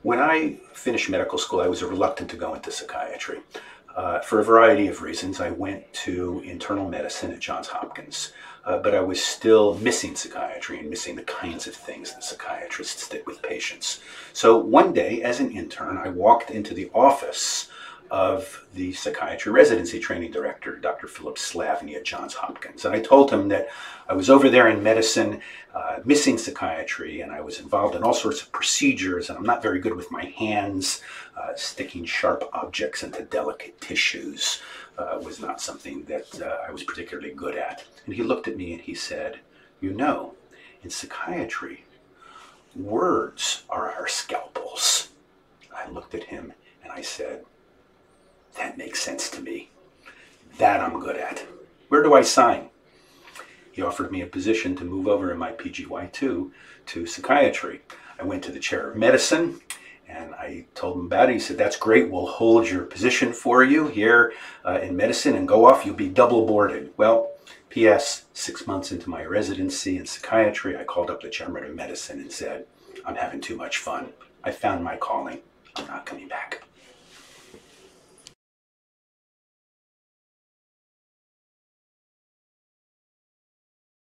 When I finished medical school, I was reluctant to go into psychiatry. For a variety of reasons, I went to internal medicine at Johns Hopkins, but I was still missing psychiatry and missing the kinds of things that psychiatrists did with patients. So one day, as an intern, I walked into the office of the psychiatry residency training director, Dr. Philip Slavny at Johns Hopkins. And I told him that I was over there in medicine, missing psychiatry, and I was involved in all sorts of procedures, and I'm not very good with my hands. Sticking sharp objects into delicate tissues was not something that I was particularly good at. And he looked at me and he said, "You know, in psychiatry, words are our scalpels." I looked at him and I said, "That makes sense to me. That I'm good at. Where do I sign?" He offered me a position to move over in my PGY2 to psychiatry. I went to the chair of medicine and I told him about it. He said, "That's great. We'll hold your position for you here in medicine and go off. You'll be double boarded." Well, P.S., 6 months into my residency in psychiatry, I called up the chairman of medicine and said, "I'm having too much fun. I found my calling. I'm not coming back."